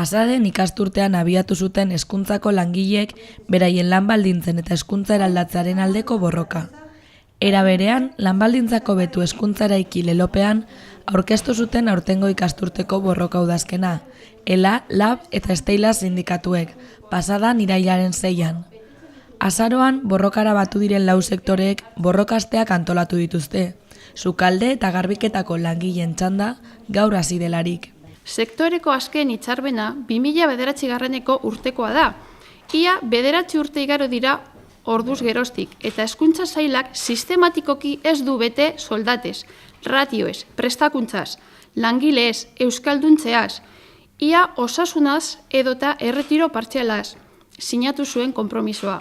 Pasaden ikasturtean abiatu zuten hezkuntzako langileek beraien lanbaldintzen eta hezkuntza eraldatzearen aldeko borroka. Era berean, lanbaldintzako betu hezkuntza eraiki lelopean aurkeztu zuten aurtengo ikasturteko borroka udazkena, ELA, LAB eta Steilas sindikatuek, pasadan irailaren 6an. Azaroan, borrokara batu diren lau sektoreek borrokasteak antolatu dituzte, sukalde eta garbiketako langileen txanda gaur hasi delarik. Sektoreko azken hitzarmena 2009 urtekoa da. Ia 9 urte igaro dira orduz geroztik, eta hezkuntza sailak sistematikoki ez du bete soldatez, ratioez, prestakuntzaz, langileez, euskalduntzeaz, ia osasunaz edota erretiro partzialaz, sinatu zuen konpromisoa.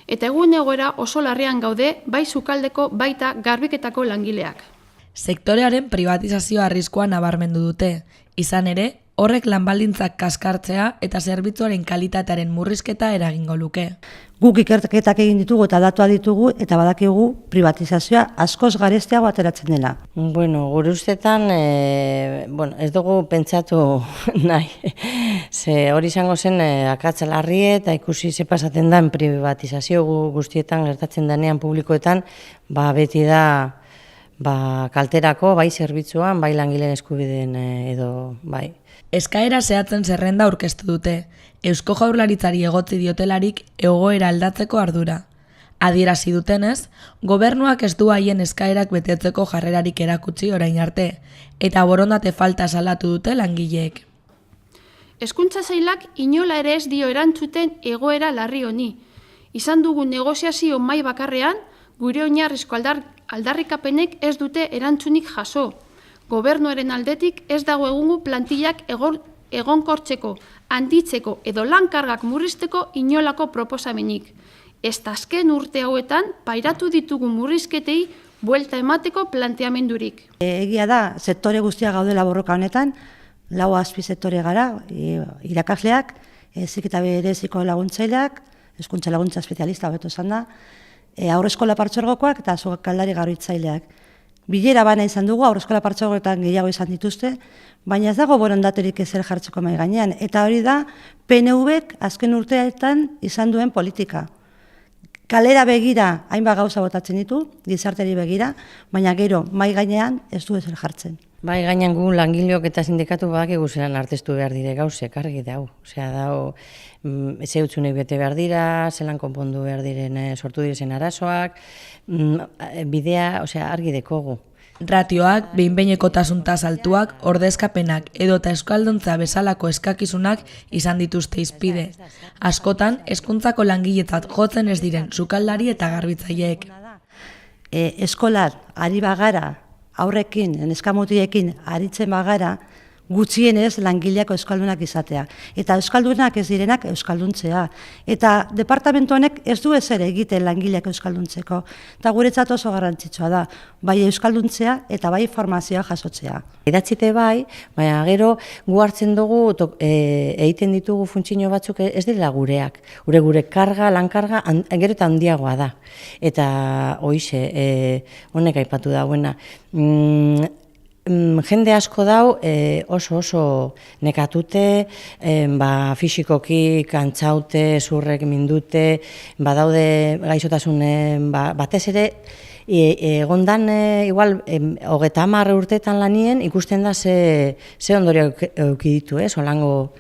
Eta egun egoera oso larrian gaude bai sukaldeko baita garbiketako langileak. Sektorearen privatizazioa arriskua nabarmendu dute, izan ere, horrek lanbaldintzak kaskartzea eta zerbitzuaren kalitatearen murrizketa eragingo luke. Guk ikerketak egin ditugu eta datua ditugu eta badakigu privatizazioa askoz garestiago ateratzen dela. Gure ustetan ez dugu pentsatu nahi. Ze hori izango zen akatsa larri eta ikusi ze pasatzen den privatizazio guztietan gertatzen denean publikoetan, beti da kalterako, bai zerbitzuan, bai langileen eskubideen edo bai. Eskaera zehatzen zerrenda aurkeztu dute, Eusko Jaurlaritzari egotzi diotelarik egoera aldatzeko ardura. Adierazi dutenez, gobernuak ez du haien eskaerak betetzeko jarrerarik erakutsi orain arte, eta borondate falta salatu dute langileek. Hezkuntza sailak inola ere ez dio erantzuten egoera larri honi. Izan dugu negoziazio mahai bakarrean, gure oinarrizko aldarrikapenek ez dute erantzunik jaso. Gobernuaren aldetik ez dago egungo plantillak egonkortzeko, handitzeko edo lankargak murrizteko inolako proposamenik. Ez azken urte hauetan pairatu ditugu murrizketei buelta emateko planteamendurik. Egia da, sektore guztia gaudela borroka honetan, lau azpi sektore gara, irakasleak, heziketa bereziko laguntzaileak, hezkuntza laguntza espezialista hobeto esan da, haurreskola partzuergokoak eta sukaldari garbitzaileak. Bilera bana izan dugu, haurreskola partzuergoetan gehiago izan dituzte, baina ez dago borondaterik ezer jartzeko mahai gainean. Eta hori da, PNV-ek azken urteetan izan duen politika. Kalera begira, hainbat gauza botatzen ditu, gizarteri begira, baina gero, mahai gainean ez du ezer jartzen. Bai, gainean gu langileok eta sindikatu badakigu zelan arteztu behar dire gauzek, argi dau. Osea, ze utzunek bete behar dira, zelan konpondu behar diren sortu diren arazoak, bidea, argi dekogu. Ratioak, behin-behinekotasunaz altuak, ordezkapenak edota euskalduntza bezalako eskakizunak izan dituzte hizpide. Askotan, hezkuntzako langiletzat jotzen ez diren sukaldari eta garbitzaileek. Eskolar, ari bagara, aurrekin, neskamutiekin aritzen bagara, gutxienez langileako euskaldunak izatea. Eta euskaldunak ez direnak euskalduntzea. Eta departamentu honek ez du ezer egiten langileak euskalduntzeko. Eta guretzat oso garrantzitsua da, bai euskalduntzea eta bai formazioa jasotzea. Idatzite bai, baina gero gu hartzen dugu, egiten ditugu funtzio batzuk ez dira gureak. Gure karga, lankarga, gero eta handiagoa da. Eta hoize, honek aipatu dauena. Jende asko dau oso nekatute, fisikoki kantzaute, zurrek mindute, badaude gaizotasun batez ere, egondan igual 30 urteetan lanien ikusten da ze ondorio eduki ditu, solango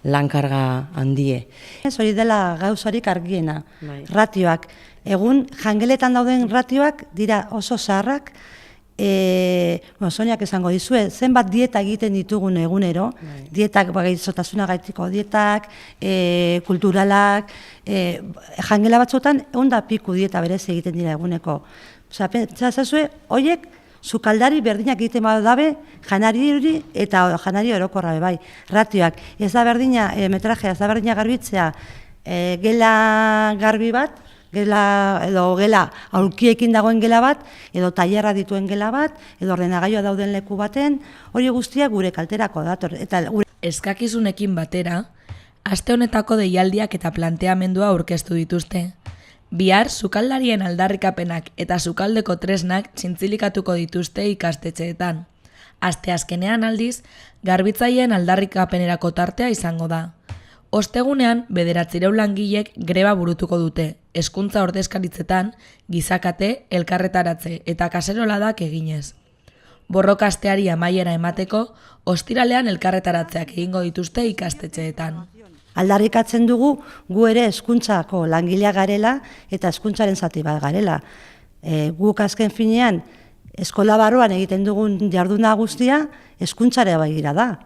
lankarga handie. Hori dela gauzarik argiena, ratioak. Egun jangeletan dauden ratioak dira oso zaharrak, Soniak esango dizue, zenbat dieta egiten ditugun egunero, dietak gaixotasuna gaitiko dietak, kulturalak, jangela batzuetan 100 piku dieta berez egiten dira eguneko. Pentsazue, horiek sukaldari berdinak egiten badabe, janari hori eta janari orokorra bai. Ratioak, ez da berdina metrajea, ez da berdina garbitzea, gela garbi bat, gela aulkiekin dagoen gela bat, edo tailerra dituen gela bat, edo ordenagailua dauden leku baten, hori guztia gure kalterako dator. Eskakizunekin batera, aste honetako deialdiak eta planteamendua aurkeztu dituzte. Bihar, sukaldarien aldarrikapenak eta sukaldeko tresnak zintzilikatuko dituzte ikastetxeetan. Asteazkenean aldiz, garbitzaileen aldarrikapenerako tartea izango da. Ostegunean, 900 langilek greba burutuko dute, hezkuntza ordezkaritzetan, gizakate, elkarretaratze eta kaseroladak eginez. Borroka asteari amaiera emateko, ostiralean elkarretaratzeak egingo dituzte ikastetxeetan. Aldarrikatzen dugu gu ere hezkuntzako langileak garela eta hezkuntzaren zati bat garela. Guk azken finean eskola barruan egiten dugun jarduna guztia hezkuntzara begira da.